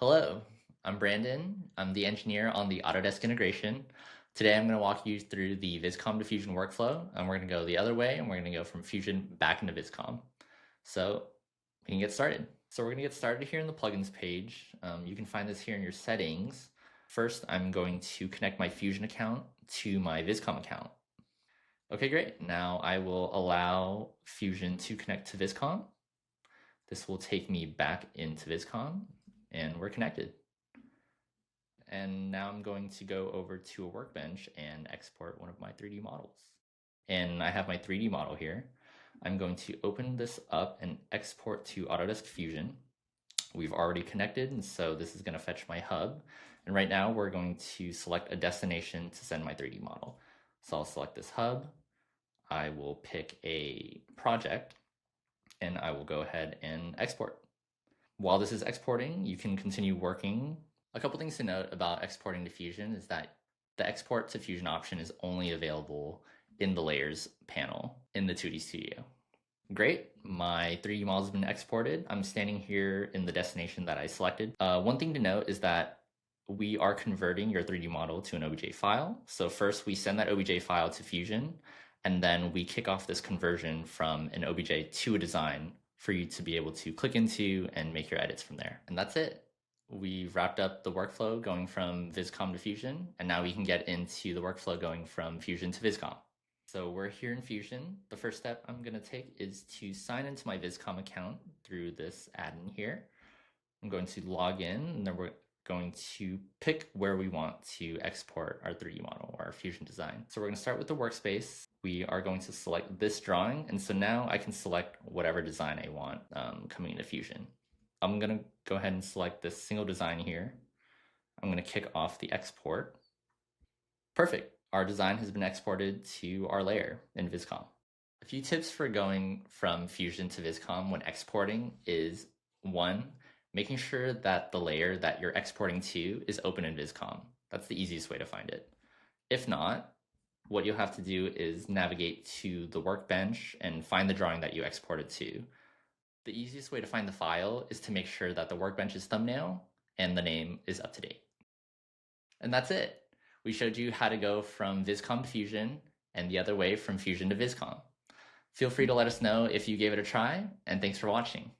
Hello, I'm Brandon. I'm the engineer on the Autodesk integration. Today I'm going to walk you through the Vizcom to Fusion workflow, and we're going to go the other way, and we're going to go from Fusion back into Vizcom. So we can get started. So we're going to get started here in the plugins page. You can find this here in your settings. First, I'm going to connect my Fusion account to my Vizcom account. Okay, great. Now I will allow Fusion to connect to Vizcom. This will take me back into Vizcom, and we're connected. And now I'm going to go over to a workbench and export one of my 3D models. And I have my 3D model here. I'm going to open this up and export to Autodesk Fusion. We've already connected, and so this is going to fetch my hub. And right now we're going to select a destination to send my 3D model. So I'll select this hub. I will pick a project, and I will go ahead and export. While this is exporting, you can continue working. A couple things to note about exporting to Fusion is that the export to Fusion option is only available in the layers panel in the 2D Studio. Great, my 3D model has been exported. I'm standing here in the destination that I selected. One thing to note is that we are converting your 3D model to an OBJ file. So first we send that OBJ file to Fusion, and then we kick off this conversion from an OBJ to a design for you to be able to click into and make your edits from there. And that's it. We've wrapped up the workflow going from Vizcom to Fusion, and now we can get into the workflow going from Fusion to Vizcom. So we're here in Fusion. The first step I'm going to take is to sign into my Vizcom account through this add-in here. I'm going to log in, and then we're going to pick where we want to export our 3D model or our Fusion design. So we're going to start with the workspace. We are going to select this drawing, and so now I can select whatever design I want coming into Fusion. I'm going to go ahead and select this single design here. I'm going to kick off the export. Perfect. Our design has been exported to our layer in Vizcom. A few tips for going from Fusion to Vizcom when exporting is 1, making sure that the layer that you're exporting to is open in Vizcom. That's the easiest way to find it. If not, what you'll have to do is navigate to the workbench and find the drawing that you exported to. The easiest way to find the file is to make sure that the workbench's thumbnail and the name is up to date. And that's it. We showed you how to go from Vizcom to Fusion and the other way from Fusion to Vizcom. Feel free to let us know if you gave it a try, and thanks for watching.